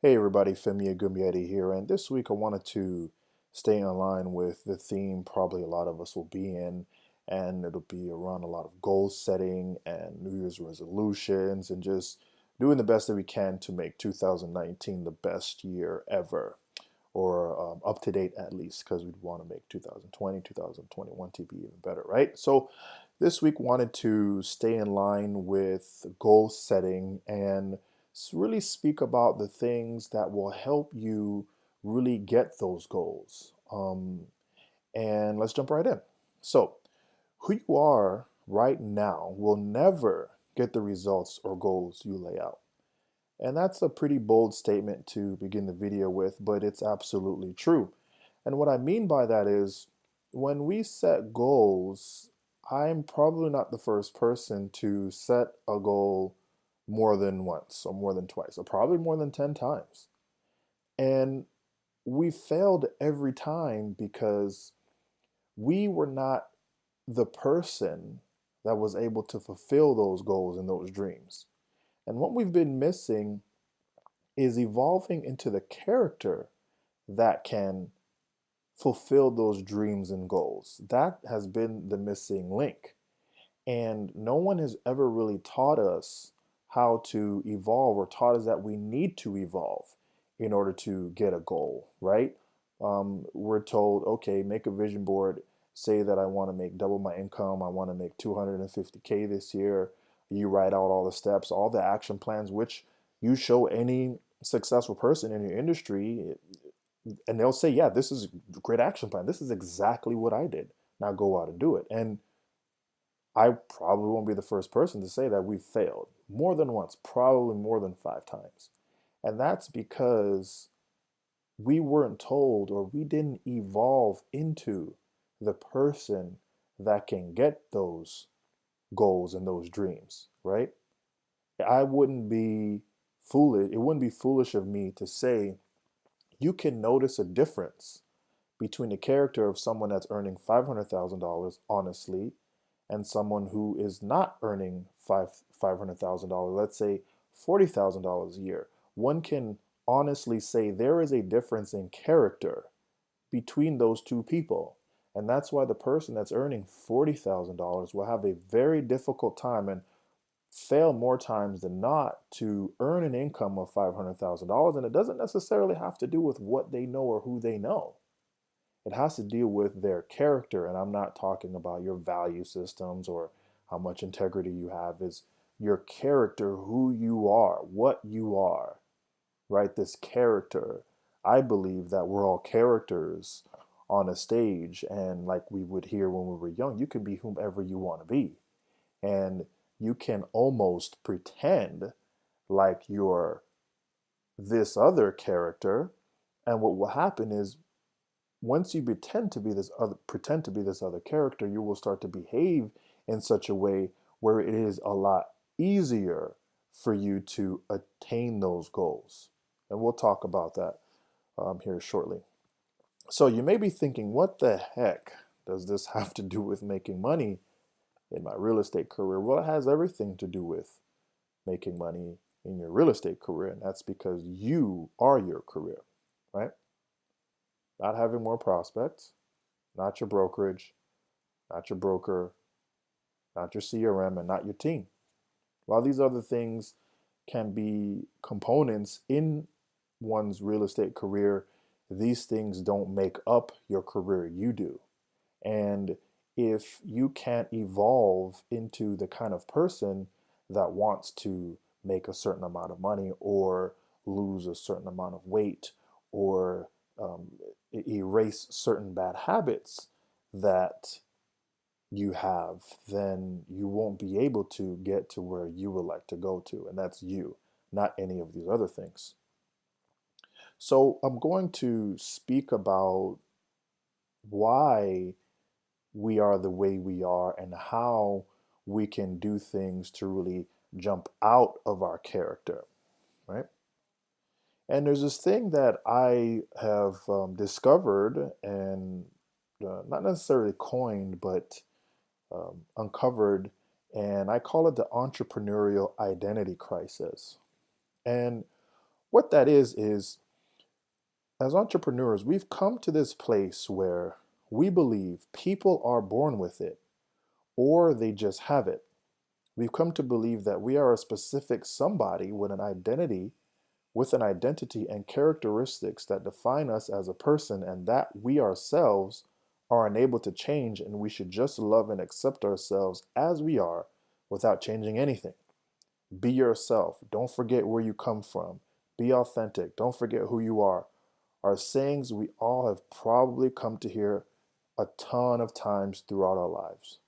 Hey everybody, Femi Agumiedi here, and this week I wanted to stay in line with the theme probably a lot of us will be in, and it'll be around a lot of goal setting and New Year's resolutions and just doing the best that we can to make 2019 the best year ever, or up to date at least, because we'd want to make 2020, 2021 to be even better, right? So this week wanted to stay in line with goal setting and really speak about the things that will help you really get those goals. And let's jump right in. So, who you are right now will never get the results or goals you lay out. And that's a pretty bold statement to begin the video with, but it's absolutely true. And what I mean by that is when we set goals, I'm probably not the first person to set a goal more than once or more than twice or probably more than 10 times. And we failed every time because we were not the person that was able to fulfill those goals and those dreams. And what we've been missing is evolving into the character that can fulfill those dreams and goals. That has been the missing link. And no one has ever really taught us how to evolve or taught us that we need to evolve in order to get a goal, right? We're told, okay, make a vision board, say that I want to make double my income, I want to make 250K this year. You write out all the steps, all the action plans, which you show any successful person in your industry, and they'll say, yeah, this is a great action plan. This is exactly what I did. Now go out and do it. And I probably won't be the first person to say that we've failed more than once, probably more than 5 times. And that's because we weren't told or we didn't evolve into the person that can get those goals and those dreams, right? I wouldn't be foolish. It wouldn't be foolish of me to say you can notice a difference between the character of someone that's earning $500,000 honestly and someone who is not earning $500,000, let's say $40,000 a year. One can honestly say there is a difference in character between those two people. And that's why the person that's earning $40,000 will have a very difficult time and fail more times than not to earn an income of $500,000. And it doesn't necessarily have to do with what they know or who they know. It has to deal with their character. And I'm not talking about your value systems or how much integrity you have. Is your character, who you are, what you are, right? This character. I believe that we're all characters on a stage. And like we would hear when we were young, you can be whomever you want to be. And you can almost pretend like you're this other character. And what will happen is once you pretend to be this other character, you will start to behave in such a way where it is a lot easier for you to attain those goals. And we'll talk about that here shortly. So you may be thinking, what the heck does this have to do with making money in my real estate career? Well, it has everything to do with making money in your real estate career, and that's because you are your career, right? Not having more prospects, not your brokerage, not your broker, not your CRM, and not your team. While these other things can be components in one's real estate career, these things don't make up your career, you do. And if you can't evolve into the kind of person that wants to make a certain amount of money or lose a certain amount of weight or um, erase certain bad habits that you have, then you won't be able to get to where you would like to go to. And that's you, not any of these other things. So I'm going to speak about why we are the way we are and how we can do things to really jump out of our character, right? And there's this thing that I have discovered and not necessarily coined, but uncovered, and I call it the entrepreneurial identity crisis. And What that is as entrepreneurs, we've come to this place where we believe people are born with it or they just have it. We've come to believe that we are a specific somebody with an identity and characteristics that define us as a person, and that we ourselves are unable to change, and we should just love and accept ourselves as we are without changing anything. Be yourself. Don't forget where you come from. Be authentic. Don't forget who you are sayings we all have probably come to hear a ton of times throughout our lives.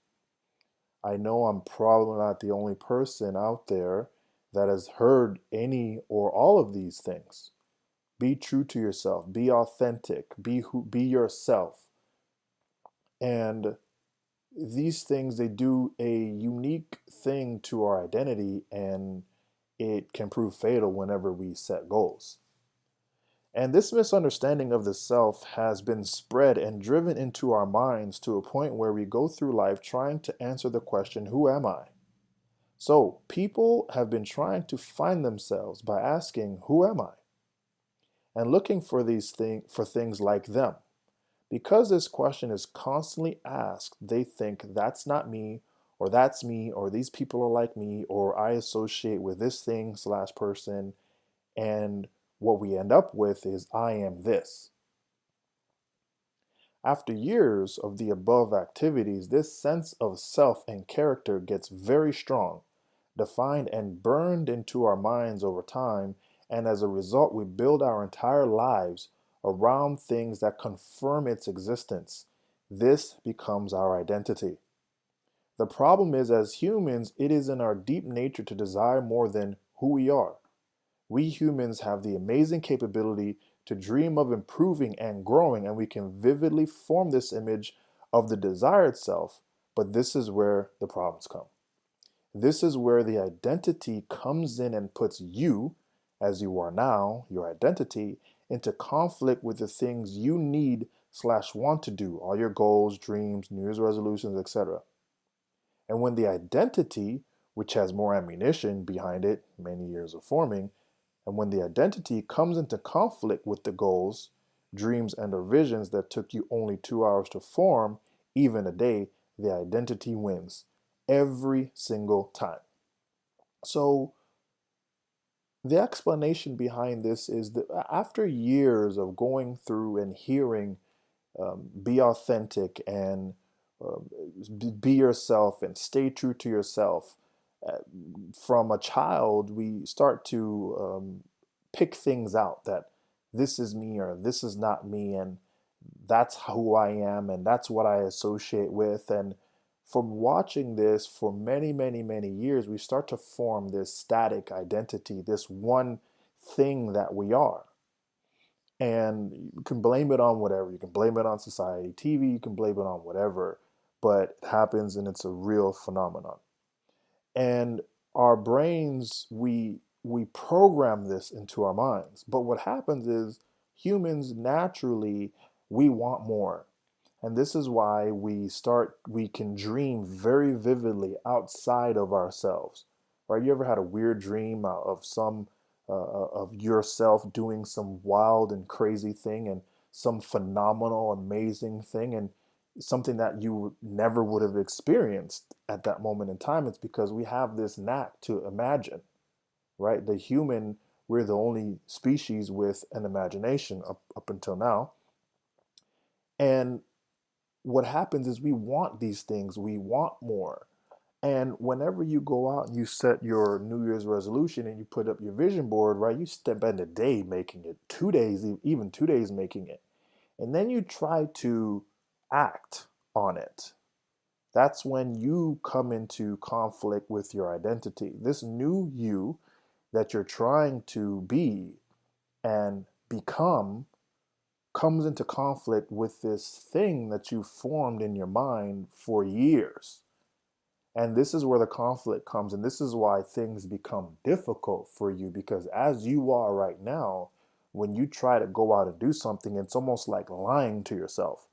I know I'm probably not the only person out there that has heard any or all of these things. Be true to yourself, be authentic, be yourself. And these things, they do a unique thing to our identity, and it can prove fatal whenever we set goals. And this misunderstanding of the self has been spread and driven into our minds to a point where we go through life trying to answer the question, who am I? So, people have been trying to find themselves by asking, who am I? And looking for things like them. Because this question is constantly asked, they think that's not me, or these people are like me, or I associate with this thing slash person. And what we end up with is, I am this. After years of the above activities, this sense of self and character gets very strong, defined, and burned into our minds over time, and as a result, we build our entire lives around things that confirm its existence. This becomes our identity. The problem is, as humans, it is in our deep nature to desire more than who we are. We humans have the amazing capability to dream of improving and growing, and we can vividly form this image of the desired self. But this is where the problems come. This is where the identity comes in and puts you, as you are now, your identity, into conflict with the things you need slash want to do, all your goals, dreams, New Year's resolutions, etc. And when the identity, which has more ammunition behind it, many years of forming, and when the identity comes into conflict with the goals, dreams, and or visions that took you only 2 hours to form, even a day, the identity wins every single time. So, the explanation behind this is that after years of going through and hearing, be authentic and um, be yourself and stay true to yourself, uh, from a child, we start to pick things out that this is me or this is not me, and that's who I am, and that's what I associate with. And from watching this for many, many, many years, we start to form this static identity, this one thing that we are. And you can blame it on whatever. You can blame it on society, TV, you can blame it on whatever, but it happens and it's a real phenomenon. And our brains, we program this into our minds. But what happens is, humans naturally, we want more. And this is why we can dream very vividly outside of ourselves. Right? You ever had a weird dream of of yourself doing some wild and crazy thing, and some phenomenal, amazing thing, and something that you never would have experienced at that moment in time? It's because we have this knack to imagine, right? The human, we're the only species with an imagination up until now. And what happens is, we want these things, we want more. And whenever you go out and you set your New Year's resolution and you put up your vision board, right, you spend a day making it, 2 days, even 2 days making it. And then you try to act on it. That's when you come into conflict with your identity. This new you that you're trying to be and become comes into conflict with this thing that you formed in your mind for years. And this is where the conflict comes, and this is why things become difficult for you, because as you are right now, when you try to go out and do something, it's almost like lying to yourself.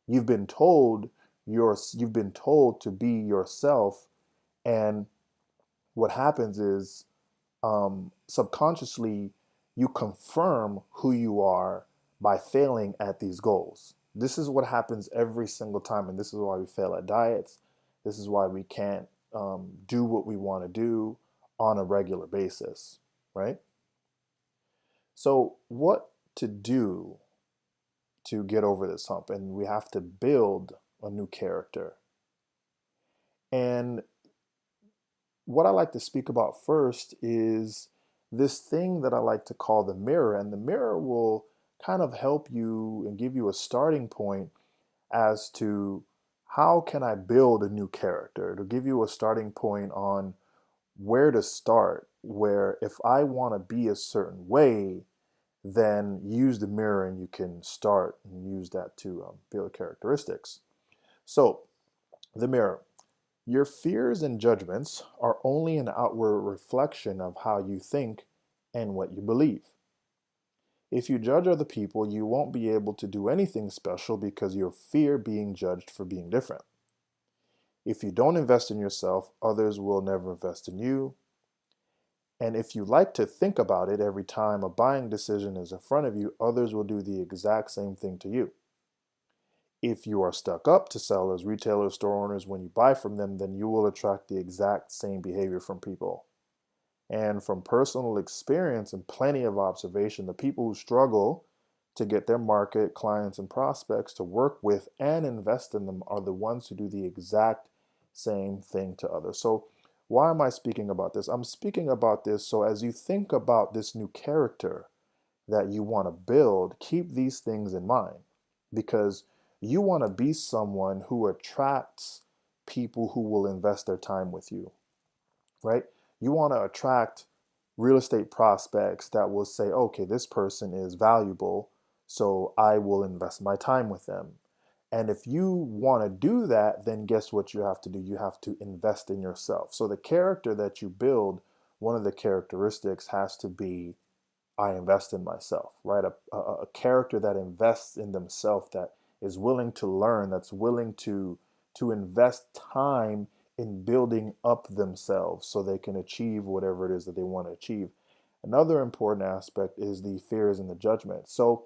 You've been told you've been told to be yourself, and what happens is, subconsciously, you confirm who you are by failing at these goals. This is what happens every single time, and this is why we fail at diets. This is why we can't do what we want to do on a regular basis, right? So, what to do to get over this hump? And we have to build a new character. And what I like to speak about first is this thing that I like to call the mirror. And the mirror will kind of help you and give you a starting point as to how can I build a new character. It'll give you a starting point on where to start, where if I want to be a certain way, then use the mirror and you can start and use that to build characteristics. So, the mirror. Your fears and judgments are only an outward reflection of how you think and what you believe. If you judge other people, you won't be able to do anything special because you fear being judged for being different. If you don't invest in yourself, others will never invest in you. And if you like to think about it every time a buying decision is in front of you, others will do the exact same thing to you. If you are stuck up to sellers, retailers, store owners when you buy from them, then you will attract the exact same behavior from people. And from personal experience and plenty of observation, the people who struggle to get their market, clients, and prospects to work with and invest in them are the ones who do the exact same thing to others. So, why am I speaking about this? I'm speaking about this so as you think about this new character that you want to build, keep these things in mind because you want to be someone who attracts people who will invest their time with you, right? You want to attract real estate prospects that will say, okay, this person is valuable, so I will invest my time with them. And if you want to do that, then guess what you have to do? You have to invest in yourself. So the character that you build, one of the characteristics has to be I invest in myself, right? A character that invests in themselves, that is willing to learn, that's willing to invest time in building up themselves so they can achieve whatever it is that they want to achieve. Another important aspect is the fears and the judgment. So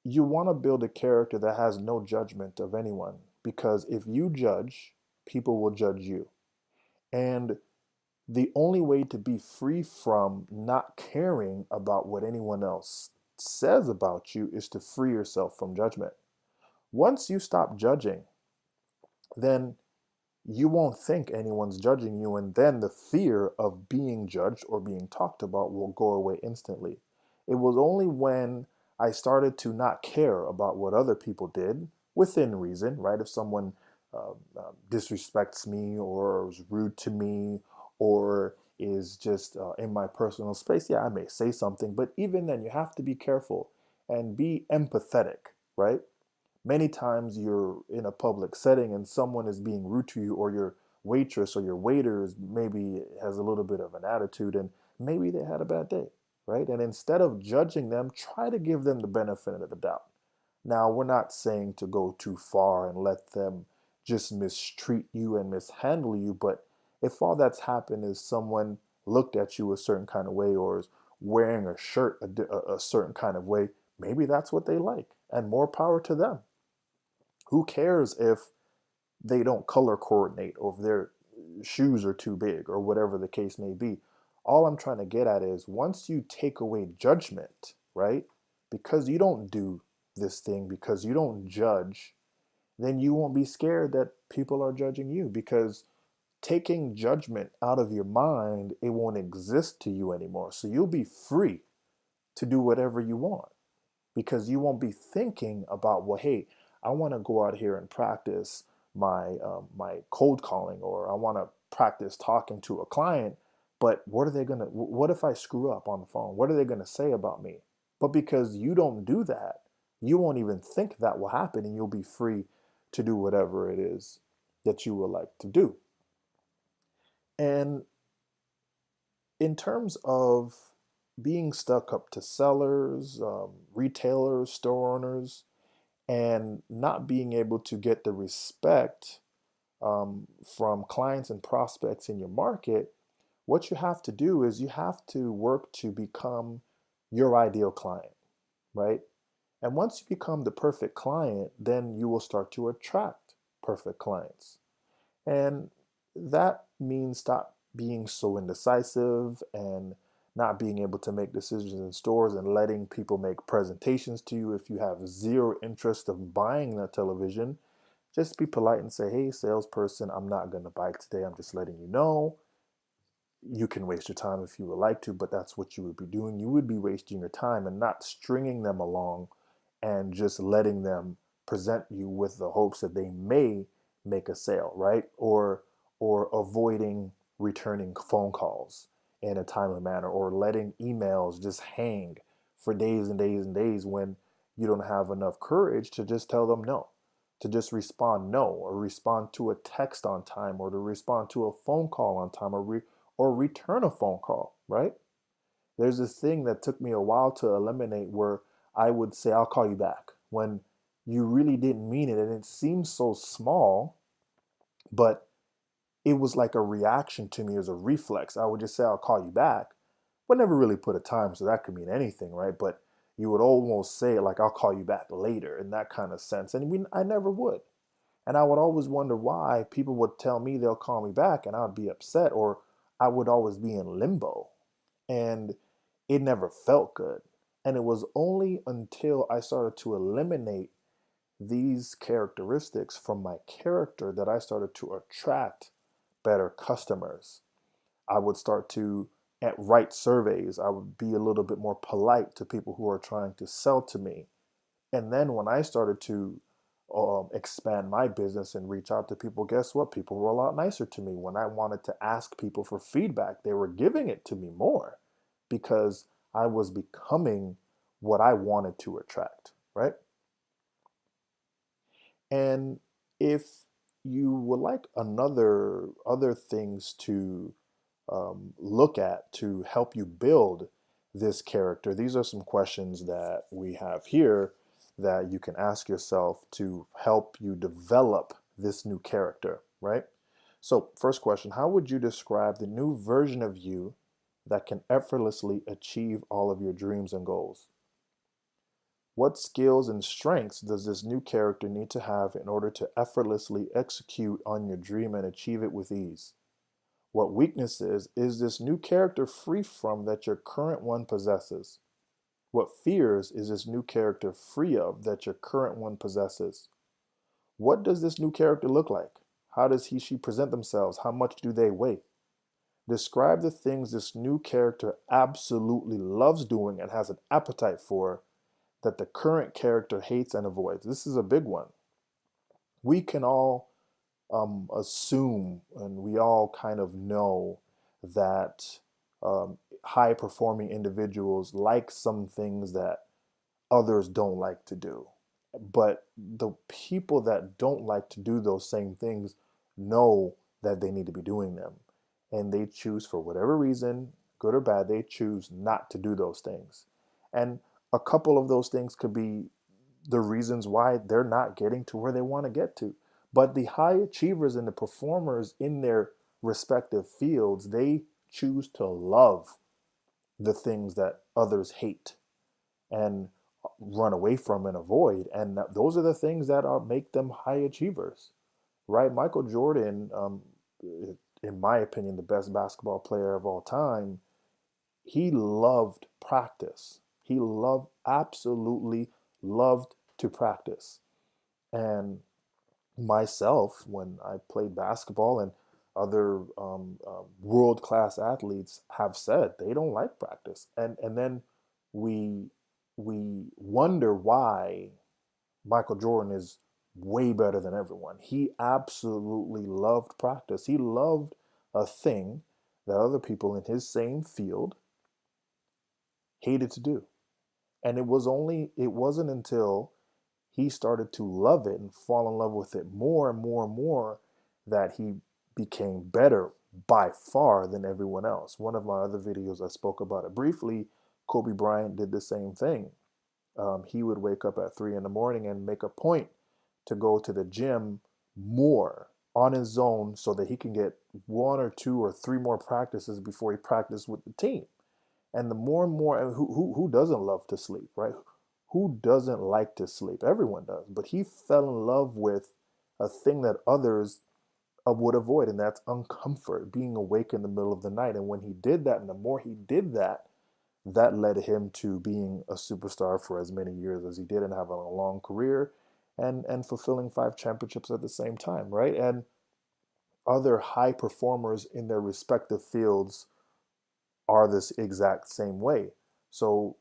you want to build a character that has no judgment of anyone because if you judge, people will judge you. And the only way to be free from not caring about what anyone else says about you is to free yourself from judgment. Once you stop judging, then you won't think anyone's judging you, and then the fear of being judged or being talked about will go away instantly. It was only when I started to not care about what other people did, within reason, right? If someone disrespects me or is rude to me or is just in my personal space, yeah, I may say something, but even then, you have to be careful and be empathetic, right? Many times you're in a public setting and someone is being rude to you, or your waitress or your waiter is maybe has a little bit of an attitude and maybe they had a bad day, right? And instead of judging them, try to give them the benefit of the doubt. Now, we're not saying to go too far and let them just mistreat you and mishandle you, but if all that's happened is someone looked at you a certain kind of way or is wearing a shirt a certain kind of way, maybe that's what they like, and more power to them. Who cares if they don't color coordinate or if their shoes are too big or whatever the case may be? All I'm trying to get at is once you take away judgment, right? Because you don't do this thing, because you don't judge, then you won't be scared that people are judging you because taking judgment out of your mind, it won't exist to you anymore. So you'll be free to do whatever you want because you won't be thinking about, well, hey, I want to go out here and practice my cold calling, or I want to practice talking to a client. But what are they gonna? What if I screw up on the phone? What are they gonna say about me? But because you don't do that, you won't even think that will happen, and you'll be free to do whatever it is that you would like to do. And in terms of being stuck up to sellers, retailers, store owners, and not being able to get the respect from clients and prospects in your market, what you have to do is you have to work to become your ideal client, right? And once you become the perfect client, then you will start to attract perfect clients. And that means stop being so indecisive and not being able to make decisions in stores and letting people make presentations to you if you have zero interest of buying that television. Just be polite and say, hey, salesperson, I'm not going to buy today. I'm just letting you know. You can waste your time if you would like to, but that's what you would be doing. You would be wasting your time and not stringing them along and just letting them present you with the hopes that they may make a sale, right? Or avoiding returning phone calls in a timely manner, or letting emails just hang for days and days and days when you don't have enough courage to just tell them no, to just respond no, or respond to a text on time, or to respond to a phone call on time, or return a phone call, right? There's this thing that took me a while to eliminate where I would say, I'll call you back when you really didn't mean it. And it seems so small, but it was like a reaction to me as a reflex. I would just say, I'll call you back, but never really put a time. So that could mean anything, right? But you would almost say it like, I'll call you back later in that kind of sense. And I never would. And I would always wonder why people would tell me they'll call me back and I'd be upset, or I would always be in limbo. And it never felt good. And it was only until I started to eliminate these characteristics from my character that I started to attract better customers. I would start to write surveys. I would be a little bit more polite to people who are trying to sell to me. And then when I started to expand my business and reach out to people, guess what? People were a lot nicer to me. When I wanted to ask people for feedback, they were giving it to me more because I was becoming what I wanted to attract, right? And if you would like other things to look at to help you build this character, these are some questions that we have here that you can ask yourself to help you develop this new character, right? So, first question, how would you describe the new version of you that can effortlessly achieve all of your dreams and goals? What skills and strengths does this new character need to have in order to effortlessly execute on your dream and achieve it with ease? What weaknesses is this new character free from that your current one possesses? What fears is this new character free of that your current one possesses? What does this new character look like? How does she present themselves? How much do they weigh? Describe the things this new character absolutely loves doing and has an appetite for that the current character hates and avoids. This is a big one. We can all assume and we all kind of know that high performing individuals like some things that others don't like to do. But the people that don't like to do those same things know that they need to be doing them. And they choose, for whatever reason, good or bad, they choose not to do those things. And a couple of those things could be the reasons why they're not getting to where they want to get to. But the high achievers and the performers in their respective fields, they choose to love the things that others hate and run away from and avoid. And those are the things that make them high achievers, right? Michael Jordan, in my opinion, the best basketball player of all time, he loved practice. He absolutely loved to practice. And myself, when I played basketball, and other world class athletes have said they don't like practice, and then we we wonder why Michael Jordan is way better than everyone. He absolutely loved practice. He loved a thing that other people in his same field hated to do. And it wasn't until he started to love it and fall in love with it more and more and more that he became better by far than everyone else. One of my other videos, I spoke about it briefly. Kobe Bryant did the same thing. He would wake up at 3 in the morning and make a point to go to the gym more on his own so that he can get one or two or three more practices before he practiced with the team. And the more and more, and who doesn't love to sleep, right? Who doesn't like to sleep? Everyone does. But he fell in love with a thing that others would avoid, and that's uncomfort, being awake in the middle of the night. And when he did that, and the more he did that, that led him to being a superstar for as many years as he did and having a long career and fulfilling 5 championships at the same time, right? And other high performers in their respective fields are this exact same way. So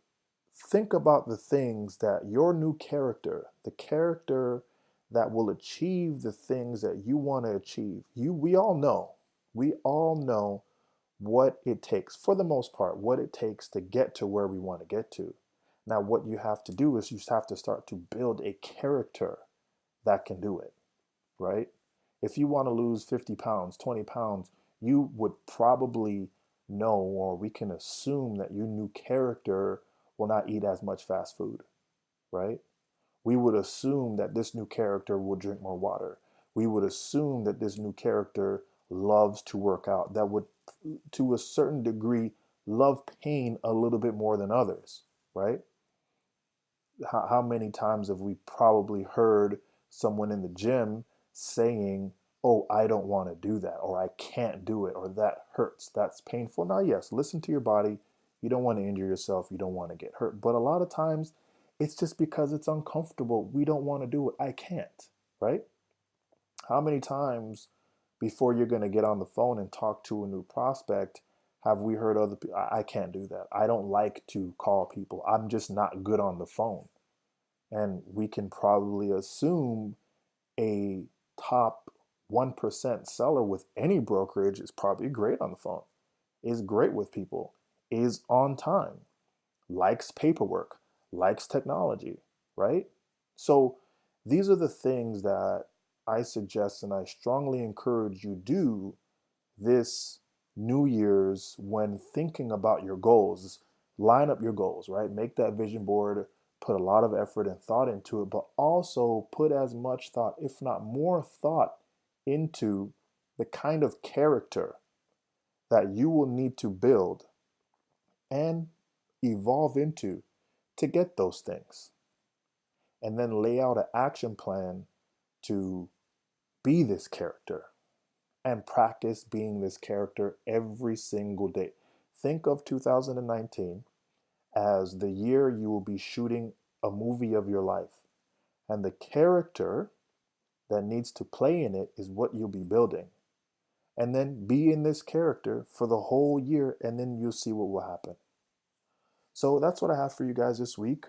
think about the things that your new character, the character that will achieve the things that you want to achieve. We all know what it takes, for the most part, what it takes to get to where we want to get to. Now, what you have to do is you have to start to build a character that can do it, right? If you want to lose 50 pounds, 20 pounds, you would probably know, or we can assume that your new character will not eat as much fast food, right? We would assume that this new character will drink more water. We would assume that this new character loves to work out, that would, to a certain degree, love pain a little bit more than others, right? How many times have we probably heard someone in the gym saying, oh, I don't want to do that, or I can't do it, or that hurts, that's painful? Now, yes, listen to your body. You don't want to injure yourself, you don't want to get hurt. But a lot of times, it's just because it's uncomfortable. We don't want to do it. I can't, right? How many times before you're going to get on the phone and talk to a new prospect have we heard other people, I can't do that. I don't like to call people. I'm just not good on the phone. And we can probably assume a top 1% seller with any brokerage is probably great on the phone, is great with people, is on time, likes paperwork, likes technology, right? So these are the things that I suggest and I strongly encourage you do this New Year's when thinking about your goals. Line up your goals, right? Make that vision board, put a lot of effort and thought into it, but also put as much thought, if not more thought, into the kind of character that you will need to build and evolve into to get those things. And then lay out an action plan to be this character and practice being this character every single day. Think of 2019 as the year you will be shooting a movie of your life. And the character that needs to play in it is what you'll be building. And then be in this character for the whole year, and then you'll see what will happen. So that's what I have for you guys this week.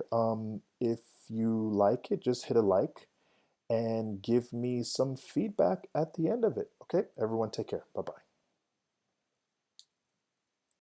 If you like it, just hit a like and give me some feedback at the end of it. Okay, everyone, take care. Bye bye.